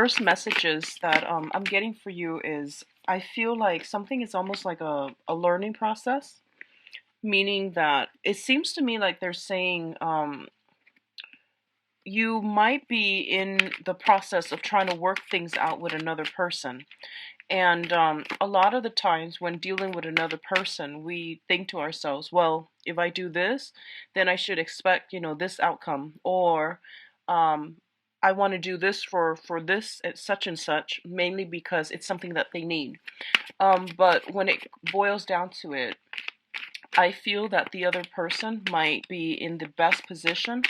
First messages that I'm getting for you is I feel like something is almost like a learning process, meaning that it seems to me like they're saying you might be in the process of trying to work things out with another person. And a lot of the times when dealing with another person, we think to ourselves, well, if I do this, then I should expect, this outcome. Or um, I want to do this for this at such and such, mainly because it's something that they need. But when it boils down to it, I feel that the other person might be in the best position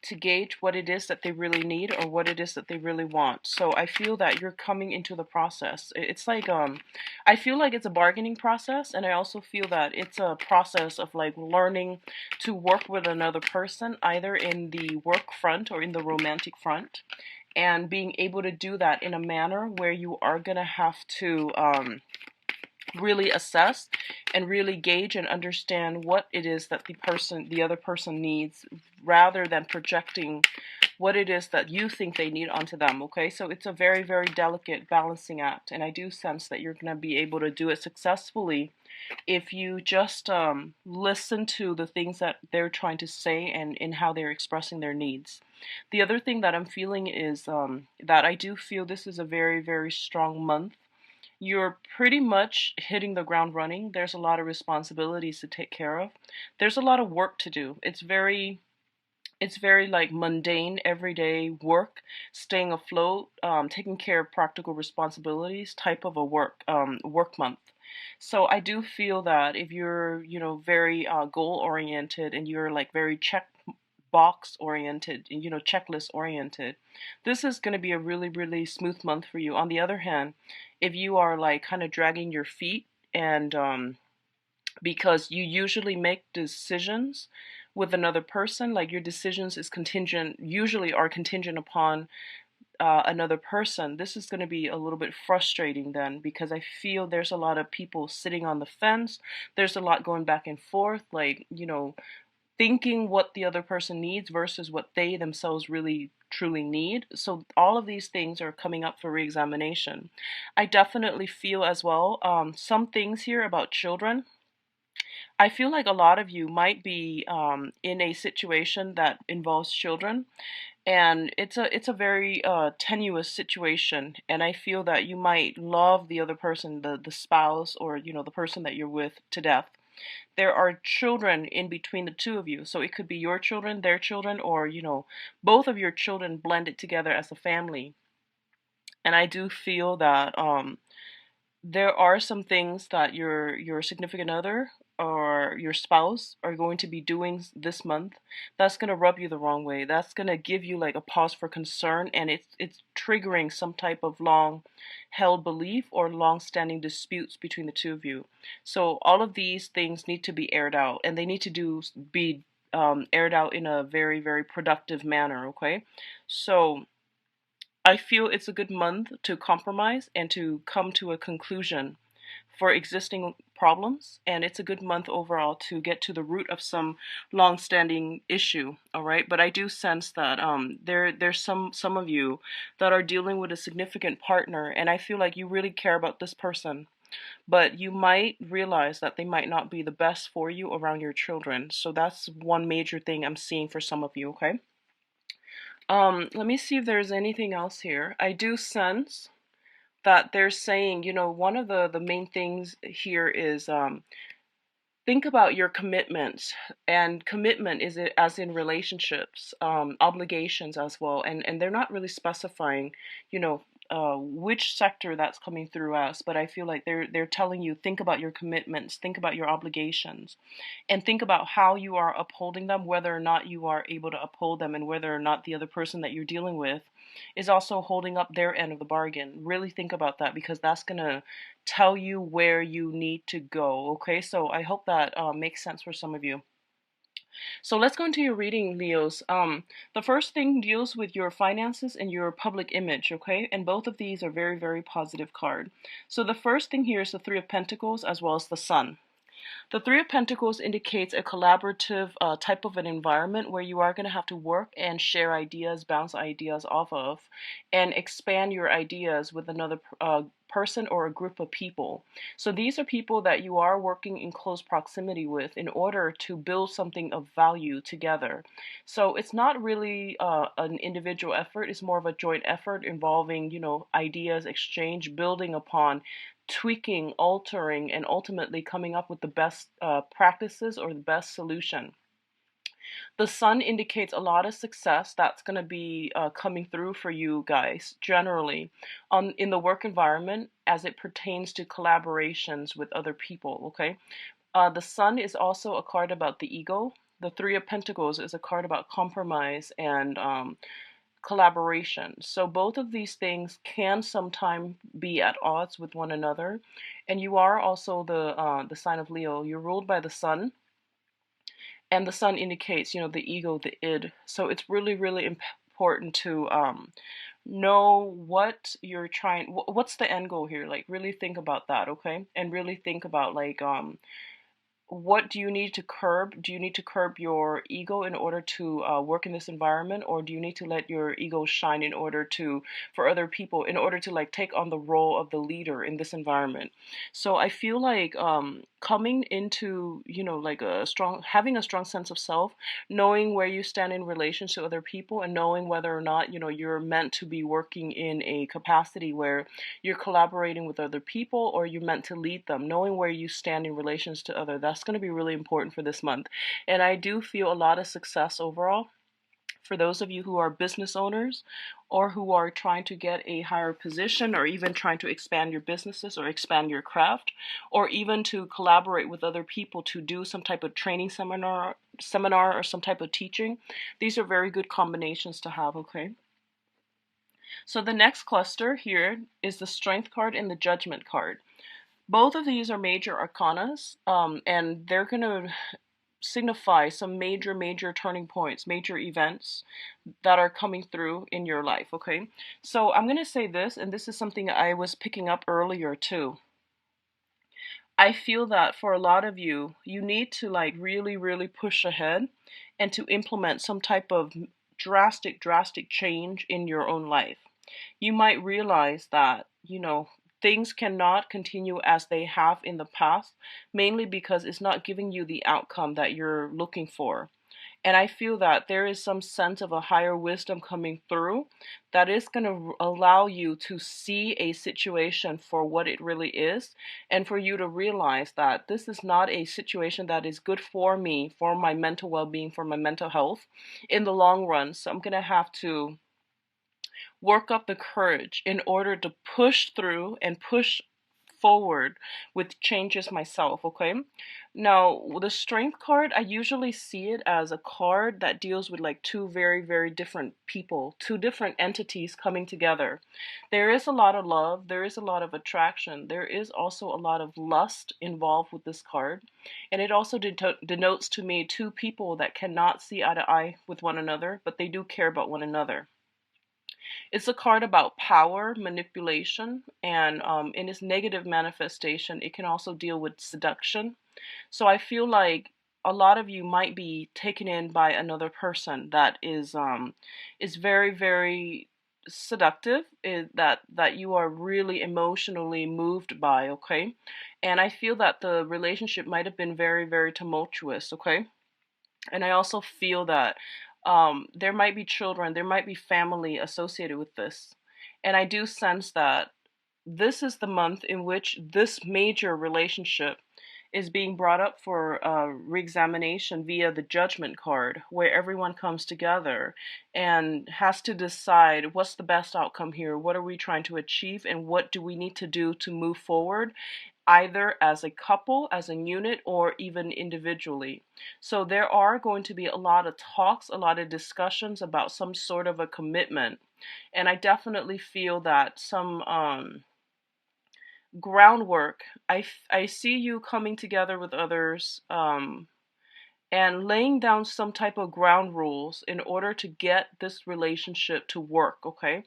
to gauge what it is that they really need or what it is that they really want. So I feel that you're coming into the process. It's like I feel like it's a bargaining process, and I also feel that it's a process of like learning to work with another person either in the work front or in the romantic front, and being able to do that in a manner where you are going to have to really assess and really gauge and understand what it is that the other person needs, rather than projecting what it is that you think they need onto them. Okay, so it's a very, very delicate balancing act, and I do sense that you're going to be able to do it successfully if you just listen to the things that they're trying to say and in how they're expressing their needs. The other thing that I'm feeling is that I do feel this is a very, very strong month. You're pretty much hitting the ground running. There's a lot of responsibilities to take care of. There's a lot of work to do. It's very like mundane, everyday work, staying afloat, taking care of practical responsibilities type of a work month. So I do feel that if you're, very goal oriented, and you're like very check box oriented, and checklist oriented, this is going to be a really, really smooth month for you. On the other hand, if you are like kind of dragging your feet, and because you usually make decisions with another person, like your decisions is contingent, usually are contingent upon another person, this is going to be a little bit frustrating then, because I feel there's a lot of people sitting on the fence. There's a lot going back and forth, like, thinking what the other person needs versus what they themselves really truly need. So all of these things are coming up for reexamination. I definitely feel as well some things here about children. I feel like a lot of you might be in a situation that involves children, and it's a very tenuous situation. And I feel that you might love the other person, the spouse, or the person that you're with, to death. There are children in between the two of you, so it could be your children, their children, or both of your children blended together as a family. And I do feel that there are some things that your significant other or your spouse are going to be doing this month that's going to rub you the wrong way. That's going to give you like a pause for concern, and it's triggering some type of long held belief or long standing disputes between the two of you. So all of these things need to be aired out, and they need to be aired out in a very, very productive manner. Okay, so I feel it's a good month to compromise and to come to a conclusion for existing problems, and it's a good month overall to get to the root of some long-standing issue. All right, but I do sense that there's some of you that are dealing with a significant partner, and I feel like you really care about this person, but you might realize that they might not be the best for you around your children. So that's one major thing I'm seeing for some of you. Okay. Let me see if there's anything else here. I do sense that they're saying, one of the main things here is think about your commitments. And commitment is it as in relationships, obligations as well. And they're not really specifying, which sector that's coming through as, but I feel like they're telling you, think about your commitments, think about your obligations, and think about how you are upholding them, whether or not you are able to uphold them, and whether or not the other person that you're dealing with is also holding up their end of the bargain. Really think about that, because that's going to tell you where you need to go. Okay, so I hope that makes sense for some of you. So let's go into your reading, Leos. The first thing deals with your finances and your public image, okay? And both of these are very, very positive card. So the first thing here is the Three of Pentacles as well as the Sun. The Three of Pentacles indicates a collaborative type of an environment where you are going to have to work and share ideas, bounce ideas off of, and expand your ideas with another person or a group of people. So these are people that you are working in close proximity with in order to build something of value together. So it's not really an individual effort, it's more of a joint effort involving, ideas exchange, building upon, tweaking, altering, and ultimately coming up with the best practices or the best solution. The sun indicates a lot of success that's going to be coming through for you guys generally in the work environment as it pertains to collaborations with other people. Okay, the sun is also a card about the ego. The Three of Pentacles is a card about compromise and collaboration. So both of these things can sometimes be at odds with one another. And you are also the sign of Leo. You're ruled by the sun, and the sun indicates, the ego, the id. So it's really, really important to know what you're trying. What's the end goal here? Like really think about that, okay? And really think about like what do you need to curb? Do you need to curb your ego in order to work in this environment, or do you need to let your ego shine in order to, for other people, in order to like take on the role of the leader in this environment? So I feel like coming into, like having a strong sense of self, knowing where you stand in relation to other people, and knowing whether or not, you're meant to be working in a capacity where you're collaborating with other people or you're meant to lead them, knowing where you stand in relations to others, that's going to be really important for this month. And I do feel a lot of success overall for those of you who are business owners or who are trying to get a higher position, or even trying to expand your businesses or expand your craft, or even to collaborate with other people to do some type of training seminar or some type of teaching. These are very good combinations to have, okay? So the next cluster here is the Strength card and the Judgment card. Both of these are major arcanas, and they're going to signify some major turning points, major events that are coming through in your life, okay? So I'm going to say this, and this is something I was picking up earlier too. I feel that for a lot of you, you need to like really push ahead and to implement some type of drastic change in your own life. You might realize that, things cannot continue as they have in the past, mainly because it's not giving you the outcome that you're looking for. And I feel that there is some sense of a higher wisdom coming through that is going to allow you to see a situation for what it really is, and for you to realize that this is not a situation that is good for me, for my mental well being, for my mental health in the long run. So I'm going to have to work up the courage in order to push through and push forward with changes myself, okay? Now, the Strength card, I usually see it as a card that deals with like two very different people, two different entities coming together. There is a lot of love, there is a lot of attraction, there is also a lot of lust involved with this card. And it also denotes to me two people that cannot see eye to eye with one another, but they do care about one another. It's a card about power, manipulation, and in its negative manifestation, it can also deal with seduction. So I feel like a lot of you might be taken in by another person that is very seductive, that you are really emotionally moved by, okay? And I feel that the relationship might have been very tumultuous, okay? And I also feel that there might be children, there might be family associated with this. And I do sense that this is the month in which this major relationship is being brought up for reexamination via the Judgment card, where everyone comes together and has to decide what's the best outcome here, what are we trying to achieve, and what do we need to do to move forward, either as a couple, as a unit, or even individually. So there are going to be a lot of talks, a lot of discussions about some sort of a commitment. And I definitely feel that some groundwork, I see you coming together with others, and laying down some type of ground rules in order to get this relationship to work, okay?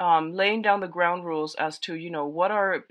Laying down the ground rules as to, what are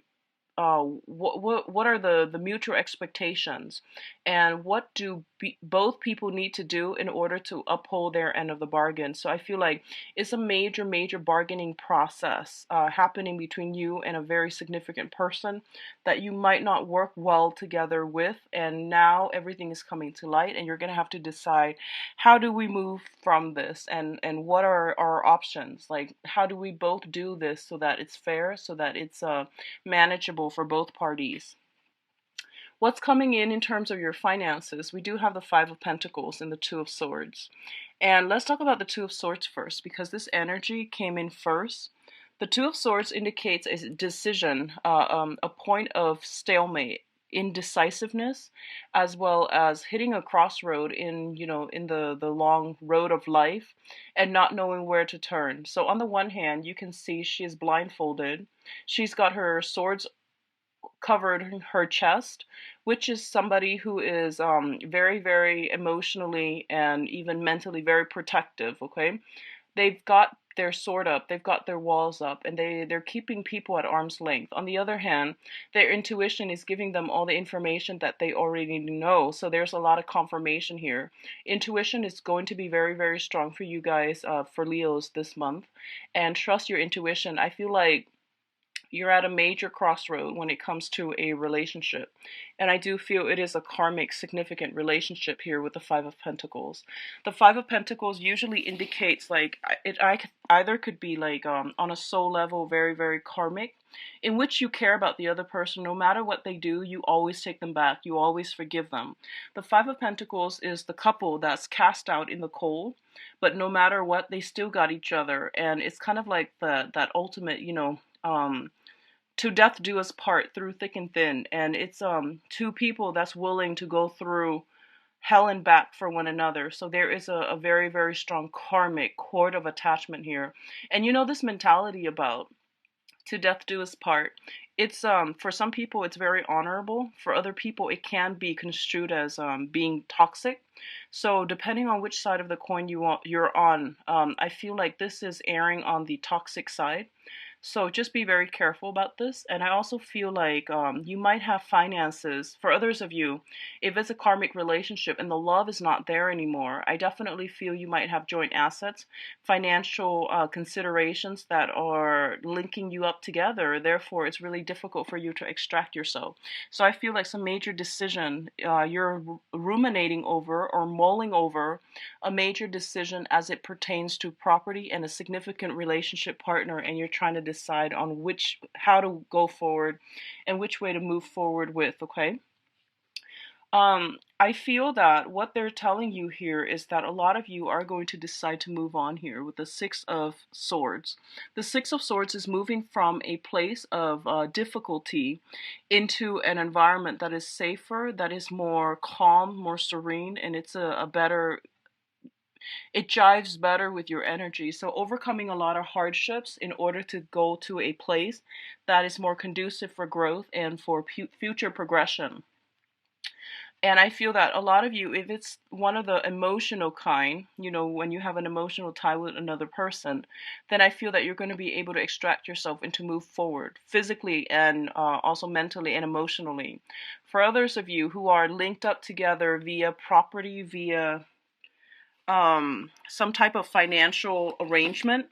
what are the mutual expectations, and what do both people need to do in order to uphold their end of the bargain. So I feel like it's a major bargaining process happening between you and a very significant person that you might not work well together with, and now everything is coming to light, and you're going to have to decide, how do we move from this, and what are our options? Like, how do we both do this so that it's fair, so that it's manageable for both parties? What's coming in terms of your finances? We do have the Five of Pentacles and the Two of Swords. And let's talk about the Two of Swords first, because this energy came in first. The Two of Swords indicates a decision, a point of stalemate, indecisiveness, as well as hitting a crossroad in, in the long road of life, and not knowing where to turn. So on the one hand, you can see she is blindfolded. She's got her swords covered her chest, which is somebody who is very emotionally and even mentally very protective. Okay, they've got their sword up, they've got their walls up, and they're keeping people at arm's length. On the other hand, their intuition is giving them all the information that they already know. So there's a lot of confirmation here. Intuition is going to be very strong for you guys, for Leos this month, and trust your intuition. I feel like you're at a major crossroad when it comes to a relationship. And I do feel it is a karmic, significant relationship here with the Five of Pentacles. The Five of Pentacles usually indicates like either could be like on a soul level, very karmic, in which you care about the other person. No matter what they do, you always take them back. You always forgive them. The Five of Pentacles is the couple that's cast out in the cold, but no matter what, they still got each other. And it's kind of like that ultimate, to death do us part, through thick and thin. And it's two people that's willing to go through hell and back for one another. So there is a very strong karmic cord of attachment here. And this mentality about to death do us part, it's for some people it's very honorable. For other people it can be construed as being toxic. So depending on which side of the coin you're on, I feel like this is erring on the toxic side. So just be very careful about this. And I also feel like you might have finances. For others of you, if it's a karmic relationship and the love is not there anymore, I definitely feel you might have joint assets, financial considerations that are linking you up together. Therefore, it's really difficult for you to extract yourself. So I feel like some major decision you're ruminating over or mulling over, a major decision as it pertains to property and a significant relationship partner, and you're trying to decide on how to go forward and which way to move forward with. Okay, I feel that what they're telling you here is that a lot of you are going to decide to move on here with the Six of Swords. The Six of Swords is moving from a place of difficulty into an environment that is safer, that is more calm, more serene, and it's it jives better with your energy. So overcoming a lot of hardships in order to go to a place that is more conducive for growth and for future progression. And I feel that a lot of you, if it's one of the emotional kind, when you have an emotional tie with another person, then I feel that you're going to be able to extract yourself and to move forward physically and also mentally and emotionally. For others of you who are linked up together via property, via some type of financial arrangement,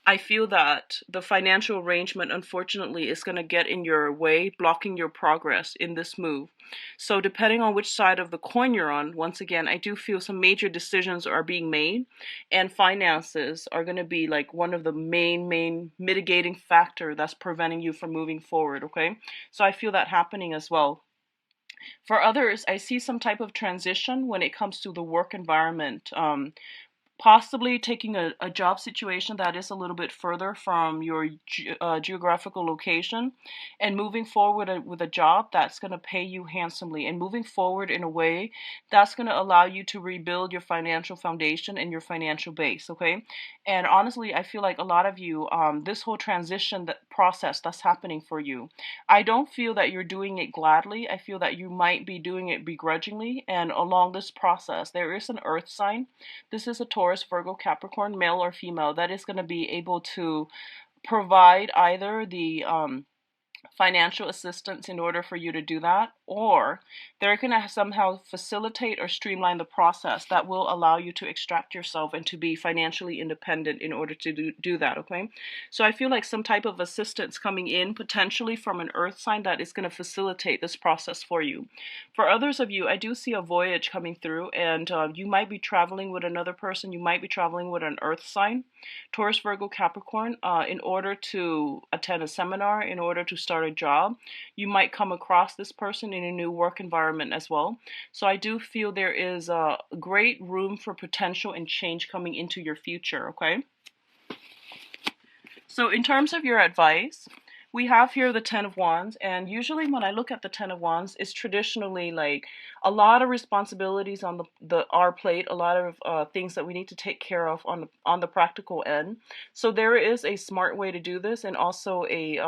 I feel that the financial arrangement, unfortunately, is going to get in your way, blocking your progress in this move. So depending on which side of the coin you're on, once again, I do feel some major decisions are being made, and finances are going to be like one of the main mitigating factor that's preventing you from moving forward. Okay, so I feel that happening as well. For others, I see some type of transition when it comes to the work environment. Possibly taking a job situation that is a little bit further from your geographical location, and moving forward with a job that's going to pay you handsomely, and moving forward in a way that's going to allow you to rebuild your financial foundation and your financial base. Okay, and honestly, I feel like a lot of you, this whole transition process that's happening for you, I don't feel that you're doing it gladly. I feel that you might be doing it begrudgingly, and along this process there is an earth sign. This is a Taurus, Virgo, Capricorn, male or female, that is going to be able to provide either the financial assistance in order for you to do that, or they're going to somehow facilitate or streamline the process that will allow you to extract yourself and to be financially independent in order to do that, okay? So I feel like some type of assistance coming in potentially from an earth sign that is going to facilitate this process for you. For others of you, I do see a voyage coming through, and you might be traveling with another person. You might be traveling with an earth sign, Taurus, Virgo, Capricorn, in order to attend a seminar, in order to start a job. You might come across this person in a new work environment as well. So I do feel there is a great room for potential and change coming into your future, okay? So in terms of your advice, we have here the Ten of Wands, and usually when I look at the Ten of Wands, it's traditionally like a lot of responsibilities on our plate, a lot of things that we need to take care of on the practical end. So there is a smart way to do this, and also a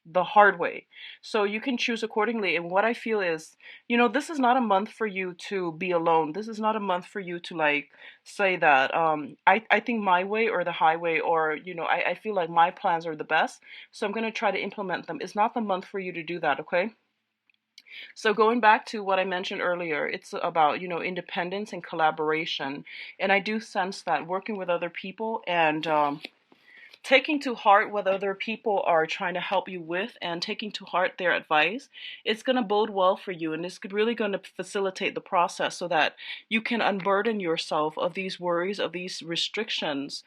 the hard way. So you can choose accordingly. And what I feel is, this is not a month for you to be alone. This is not a month for you to like say that I think my way or the highway, or I feel like my plans are the best, so I'm going to try to implement them. It's not the month for you to do that, okay? So going back to what I mentioned earlier, it's about independence and collaboration, and I do sense that working with other people and taking to heart what other people are trying to help you with, and taking to heart their advice, it's going to bode well for you, and it's really going to facilitate the process so that you can unburden yourself of these worries, of these restrictions,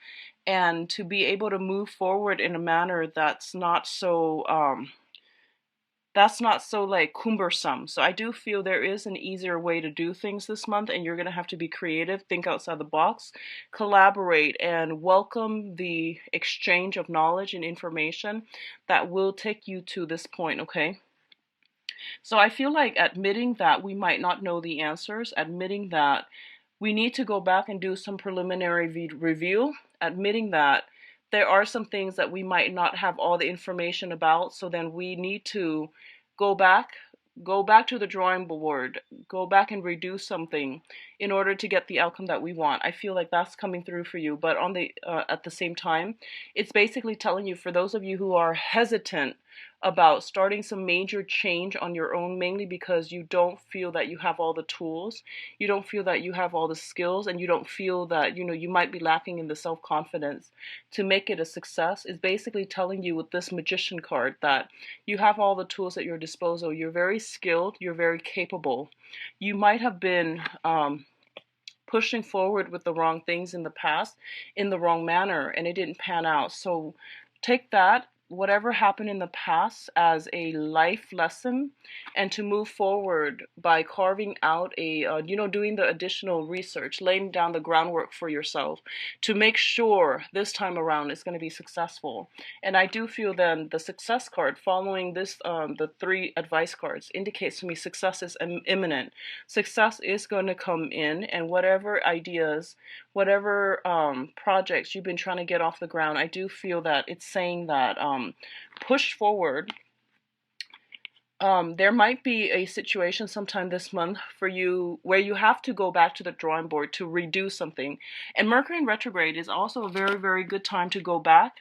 and to be able to move forward in a manner that's not so like cumbersome. So I do feel there is an easier way to do things this month, and you're going to have to be creative, think outside the box, collaborate, and welcome the exchange of knowledge and information that will take you to this point, okay? So I feel like admitting that we might not know the answers, admitting that we need to go back and do some preliminary review, admitting that there are some things that we might not have all the information about, so then we need to go back go back to the drawing board, go back and redo something in order to get the outcome that we want. I feel like that's coming through for you, but on the at the same time, it's basically telling you, for those of you who are hesitant about starting some major change on your own, mainly because you don't feel that you have all the tools, you don't feel that you have all the skills, and you don't feel that you might be lacking in the self-confidence to make it a success, is basically telling you with this Magician card that you have all the tools at your disposal. You're very skilled, you're very capable. You might have been pushing forward with the wrong things in the past in the wrong manner, and it didn't pan out. So take that, whatever happened in the past, as a life lesson, and to move forward by carving out a doing the additional research, laying down the groundwork for yourself to make sure this time around it's going to be successful. And I do feel then the success card following this, the three advice cards, indicates to me success is imminent. Success is going to come in, and whatever ideas, whatever projects you've been trying to get off the ground, I do feel that it's saying that push forward. There might be a situation sometime this month for you where you have to go back to the drawing board to redo something. And Mercury in retrograde is also a very, very good time to go back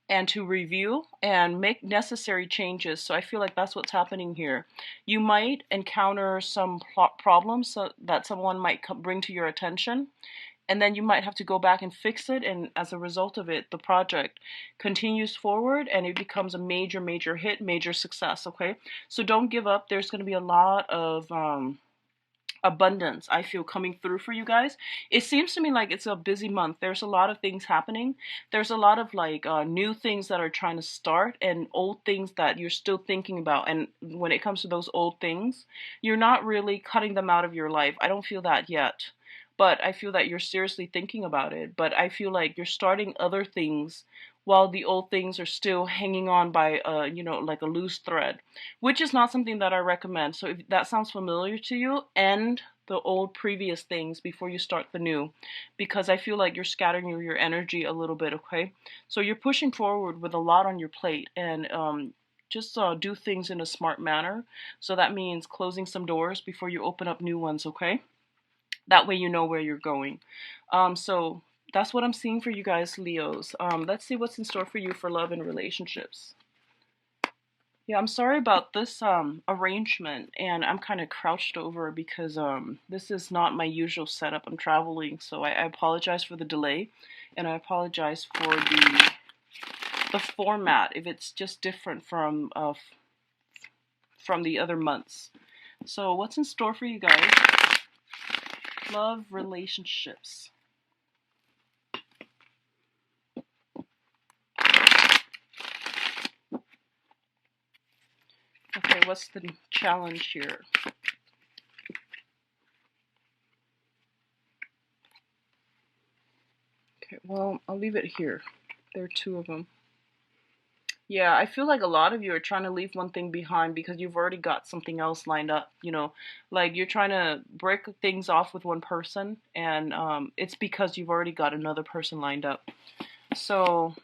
and to review and make necessary changes. So I feel like that's what's happening here. You might encounter some problems that someone might bring to your attention, and then you might have to go back and fix it, and as a result of it, the project continues forward and it becomes a major, major hit, major success, okay? So don't give up. There's going to be a lot of abundance, I feel, coming through for you guys. It seems to me like it's a busy month. There's a lot of things happening. There's a lot of like new things that are trying to start, and old things that you're still thinking about. And when it comes to those old things, you're not really cutting them out of your life. I don't feel that yet, but I feel that you're seriously thinking about it. But I feel like you're starting other things while the old things are still hanging on by like a loose thread, which is not something that I recommend. So if that sounds familiar to you, end the old previous things before you start the new, because I feel like you're scattering your energy a little bit, okay? So you're pushing forward with a lot on your plate, and just do things in a smart manner. So that means closing some doors before you open up new ones, okay? That way you know where you're going. So that's what I'm seeing for you guys, Leos. Let's see what's in store for you for love and relationships. Yeah, I'm sorry about this arrangement, and I'm kind of crouched over because this is not my usual setup. I'm traveling, so I apologize for the delay, and I apologize for the format if it's just different from the other months. So what's in store for you guys? Love, relationships. Okay, what's the challenge here? Okay, well, I'll leave it here. There are two of them. Yeah, I feel like a lot of you are trying to leave one thing behind because you've already got something else lined up, like you're trying to break things off with one person, and it's because you've already got another person lined up. So,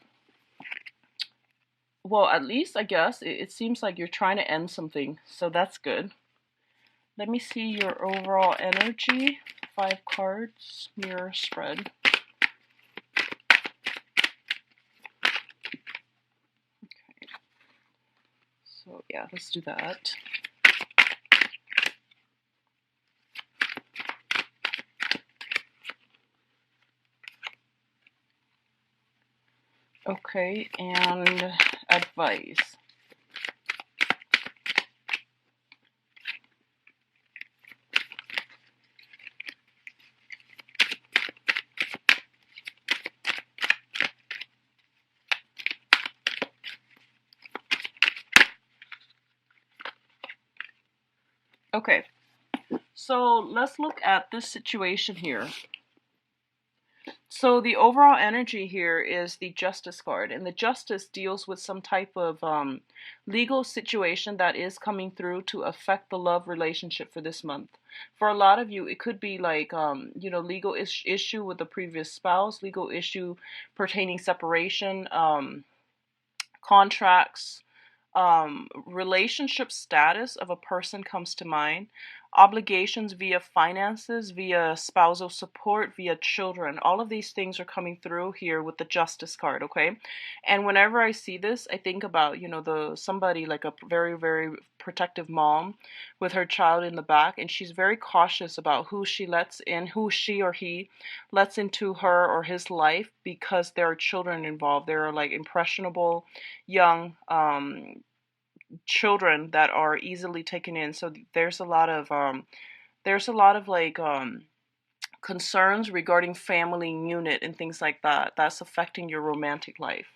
well, at least I guess it seems like you're trying to end something, so that's good. Let me see your overall energy. 5 cards, mirror spread. So yeah, let's do that. Okay, and advice. Okay, so let's look at this situation here. So the overall energy here is the Justice card, and the Justice deals with some type of legal situation that is coming through to affect the love relationship for this month. For a lot of you, it could be like legal issue with the previous spouse, legal issue pertaining separation, contracts, relationship status of a person comes to mind, obligations via finances, via spousal support, via children. All of these things are coming through here with the Justice card, okay? And whenever I see this, I think about, the somebody like a very, very protective mom with her child in the back, and she's very cautious about who she lets in, who she or he lets into her or his life, because there are children involved. There are like impressionable young children that are easily taken in. So there's a lot of like concerns regarding family unit and things like that that's affecting your romantic life.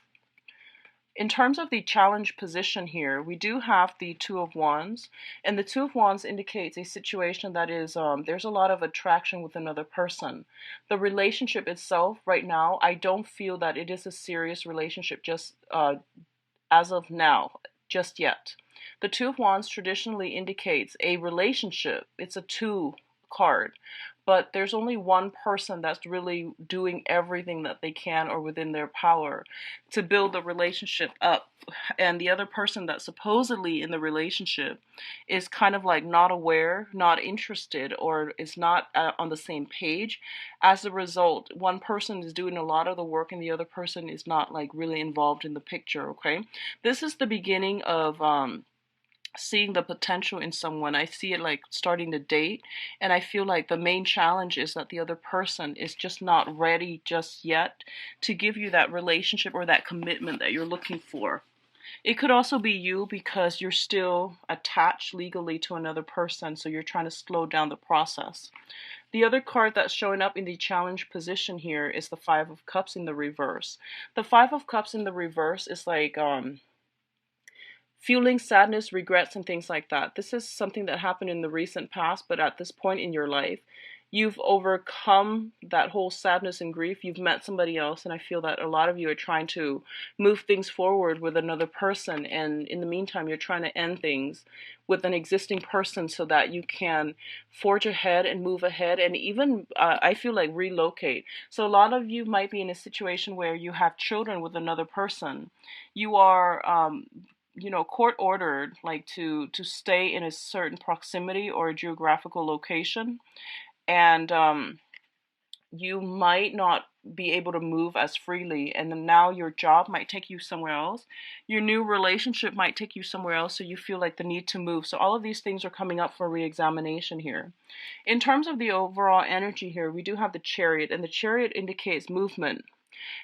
In terms of the challenge position here, we do have the Two of Wands, and the Two of Wands indicates a situation that is there's a lot of attraction with another person. The relationship itself right now, I don't feel that it is a serious relationship just as of now, just yet. The Two of Wands traditionally indicates a relationship. It's a two card, but there's only one person that's really doing everything that they can or within their power to build the relationship up. And the other person that's supposedly in the relationship is kind of like not aware, not interested, or is not on the same page. As a result, one person is doing a lot of the work and the other person is not like really involved in the picture, okay? This is the beginning of seeing the potential in someone. I see it like starting to date, and I feel like the main challenge is that the other person is just not ready just yet to give you that relationship or that commitment that you're looking for. It could also be you because you're still attached legally to another person, so you're trying to slow down the process. The other card that's showing up in the challenge position here is the Five of Cups in the reverse. The Five of Cups in the reverse is like feeling sadness, regrets, and things like that. This is something that happened in the recent past, but at this point in your life, you've overcome that whole sadness and grief. You've met somebody else, and I feel that a lot of you are trying to move things forward with another person, and in the meantime, you're trying to end things with an existing person so that you can forge ahead and move ahead, and even I feel like relocate. So a lot of you might be in a situation where you have children with another person. You are court ordered like to stay in a certain proximity or a geographical location, and you might not be able to move as freely, and then now your job might take you somewhere else, your new relationship might take you somewhere else, so you feel like the need to move. So all of these things are coming up for re-examination here. In terms of the overall energy here, we do have the Chariot, and the Chariot indicates movement.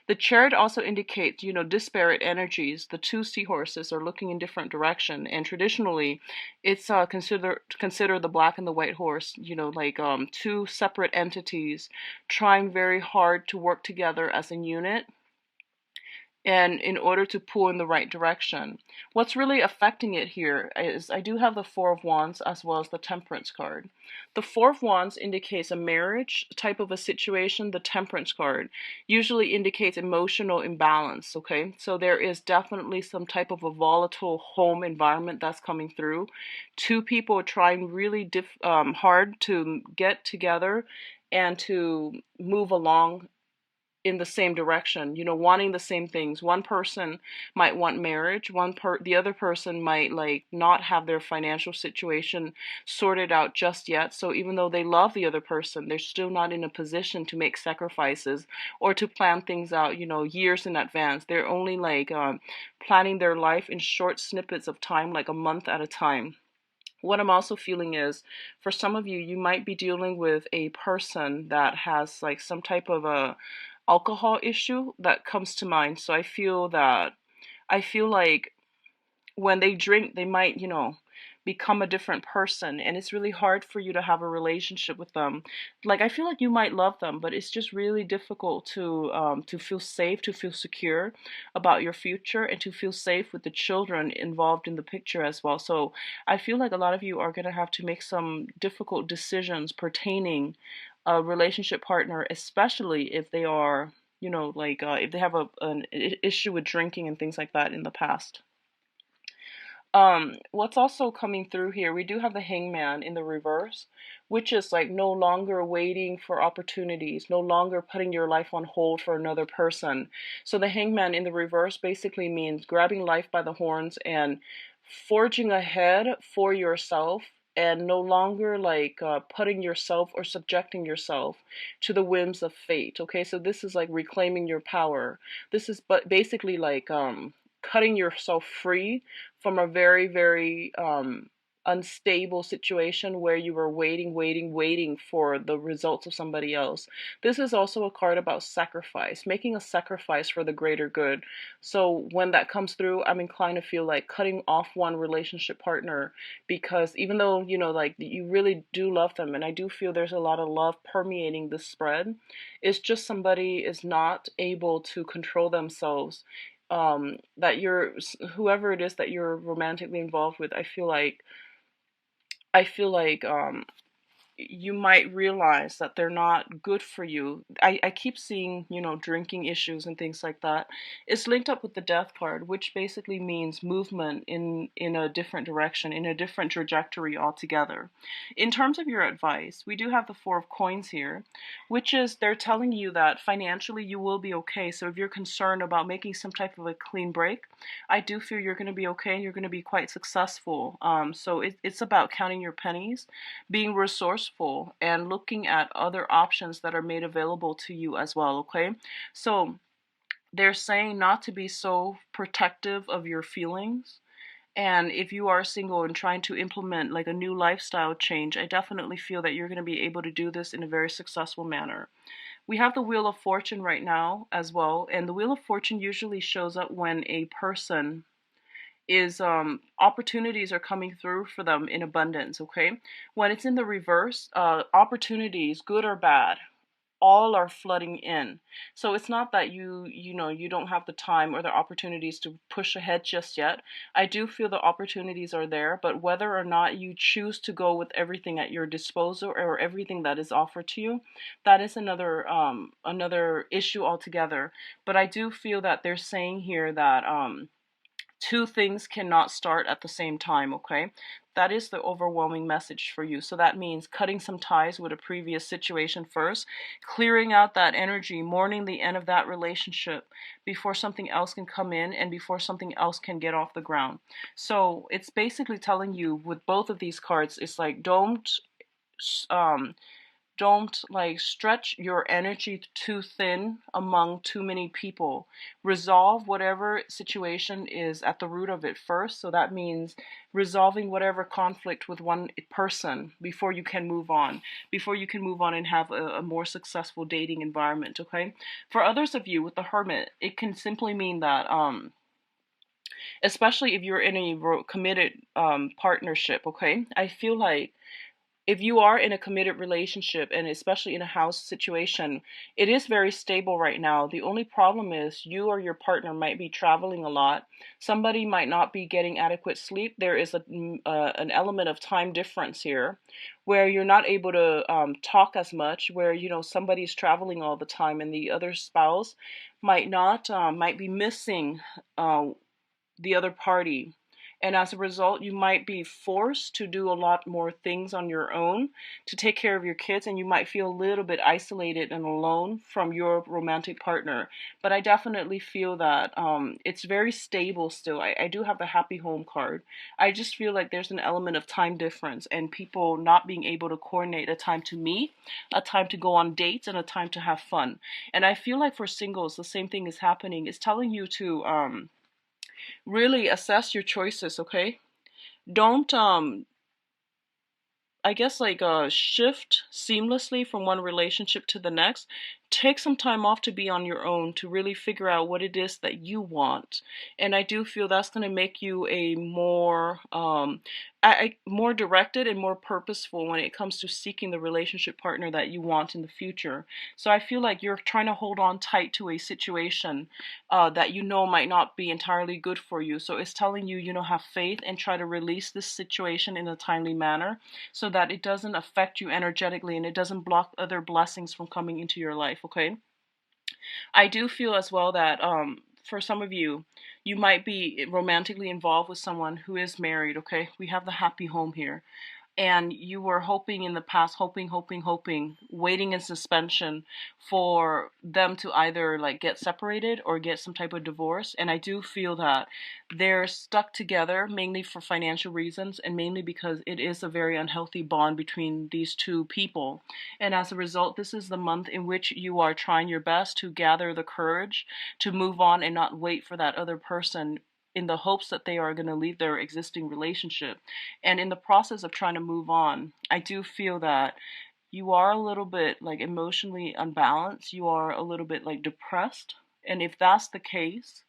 The chart also indicates, disparate energies. The two seahorses are looking in different direction, and traditionally, it's consider the black and the white horse, like two separate entities trying very hard to work together as a unit and in order to pull in the right direction. What's really affecting it here is I do have the Four of Wands as well as the Temperance card. The Four of Wands indicates a marriage type of a situation. The Temperance card usually indicates emotional imbalance, okay? So there is definitely some type of a volatile home environment that's coming through. Two people are trying really hard to get together and to move along in the same direction, wanting the same things. One person might want marriage, the other person might like not have their financial situation sorted out just yet. So even though they love the other person, they're still not in a position to make sacrifices or to plan things out, years in advance. They're only like planning their life in short snippets of time, like a month at a time. What I'm also feeling is for some of you, you might be dealing with a person that has like some type of a alcohol issue that comes to mind. So I feel like when they drink, they might, become a different person, and it's really hard for you to have a relationship with them. Like I feel like you might love them, but it's just really difficult to feel safe, to feel secure about your future, and to feel safe with the children involved in the picture as well. So I feel like a lot of you are going to have to make some difficult decisions pertaining a relationship partner, especially if they are, like if they have an issue with drinking and things like that in the past. What's also coming through here, we do have the Hangman in the reverse, which is like no longer waiting for opportunities, no longer putting your life on hold for another person. So the Hangman in the reverse basically means grabbing life by the horns and forging ahead for yourself, and no longer like putting yourself or subjecting yourself to the whims of fate. Okay, so this is like reclaiming your power. This is but basically like cutting yourself free from a very, very unstable situation where you were waiting for the results of somebody else. This is also a card about sacrifice, making a sacrifice for the greater good. So when that comes through, I'm inclined to feel like cutting off one relationship partner, because even though, like you really do love them, and I do feel there's a lot of love permeating this spread, it's just somebody is not able to control themselves, that you're whoever it is that you're romantically involved with. I feel like you might realize that they're not good for you. I keep seeing, drinking issues and things like that. It's linked up with the death card, which basically means movement in a different direction, in a different trajectory altogether. In terms of your advice, we do have the Four of Coins here, which is they're telling you that financially you will be okay. So if you're concerned about making some type of a clean break, I do feel you're going to be okay and you're going to be quite successful. So it's about counting your pennies, being resourceful, and looking at other options that are made available to you as well, okay? So they're saying not to be so protective of your feelings. And if you are single and trying to implement like a new lifestyle change, I definitely feel that you're going to be able to do this in a very successful manner. We have the Wheel of Fortune right now as well, and the Wheel of Fortune usually shows up when a person is opportunities are coming through for them in abundance. Okay, when it's in the reverse, opportunities, good or bad, all are flooding in. So it's not that you don't have the time or the opportunities to push ahead just yet. I do feel the opportunities are there, but whether or not you choose to go with everything at your disposal or everything that is offered to you, that is another issue altogether. But I do feel that they're saying here that two things cannot start at the same time, okay? That is the overwhelming message for you. So that means cutting some ties with a previous situation first, clearing out that energy, mourning the end of that relationship before something else can come in and before something else can get off the ground. So it's basically telling you with both of these cards, it's like don't um Don't like stretch your energy too thin among too many people. Resolve whatever situation is at the root of it first. So that means resolving whatever conflict with one person before you can move on, before you can move on and have a more successful dating environment. Okay. For others of you with the hermit, it can simply mean that, especially if you're in a committed partnership, okay? I feel like if you are in a committed relationship and especially in a house situation, it is very stable right now. The only problem is you or your partner might be traveling a lot. Somebody might not be getting adequate sleep. There is an element of time difference here where you're not able to talk as much, where, somebody's traveling all the time and the other spouse might not, might be missing uh, the other party. And as a result, you might be forced to do a lot more things on your own to take care of your kids, and you might feel a little bit isolated and alone from your romantic partner. But I definitely feel that it's very stable still. I do have the happy home card. I just feel like there's an element of time difference and people not being able to coordinate a time to meet, a time to go on dates, and a time to have fun. And I feel like for singles, the same thing is happening. It's telling you to really assess your choices, okay? Don't I guess like shift seamlessly from one relationship to the next. Take some time off to be on your own to really figure out what it is that you want. And I do feel that's going to make you a more more directed and more purposeful when it comes to seeking the relationship partner that you want in the future. So I feel like you're trying to hold on tight to a situation that you know might not be entirely good for you. So it's telling you, have faith and try to release this situation in a timely manner so that it doesn't affect you energetically and it doesn't block other blessings from coming into your life, okay? I do feel as well that for some of you, you might be romantically involved with someone who is married, okay? We have the happy home here, and you were hoping in the past, hoping, waiting in suspension for them to either like get separated or get some type of divorce. And I do feel that they're stuck together mainly for financial reasons and mainly because it is a very unhealthy bond between these two people. And as a result, this is the month in which you are trying your best to gather the courage to move on and not wait for that other person in the hopes that they are going to leave their existing relationship. And in the process of trying to move on, I do feel that you are a little bit like emotionally unbalanced. You are a little bit like depressed. And if that's the case,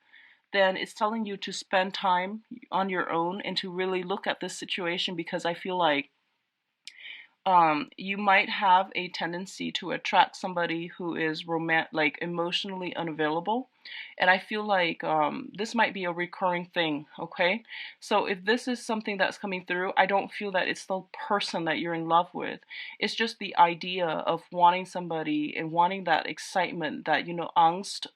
then it's telling you to spend time on your own and to really look at this situation because I feel like you might have a tendency to attract somebody who is like emotionally unavailable. And I feel like this might be a recurring thing, okay? So if this is something that's coming through, I don't feel that it's the person that you're in love with. It's just the idea of wanting somebody and wanting that excitement, that, angst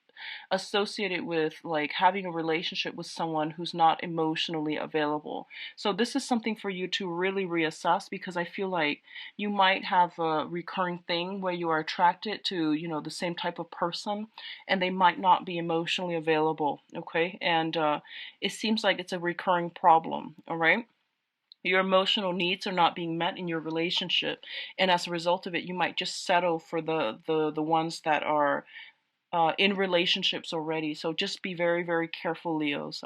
associated with like having a relationship with someone who's not emotionally available. So this is something for you to really reassess because I feel like you might have a recurring thing where you are attracted to, the same type of person and they might not be emotionally available, okay? And it seems like it's a recurring problem, all right? Your emotional needs are not being met in your relationship, and as a result of it, you might just settle for the ones that are in relationships already. So just be very, very careful, Leos.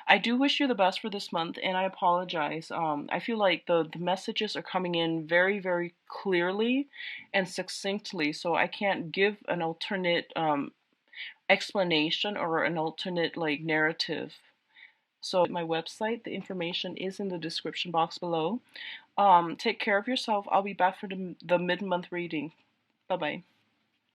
I do wish you the best for this month, and I apologize. I feel like the messages are coming in very, very clearly and succinctly, so I can't give an alternate explanation or an alternate like narrative. So my website, the information is in the description box below. Take care of yourself. I'll be back for the mid-month reading. Bye bye.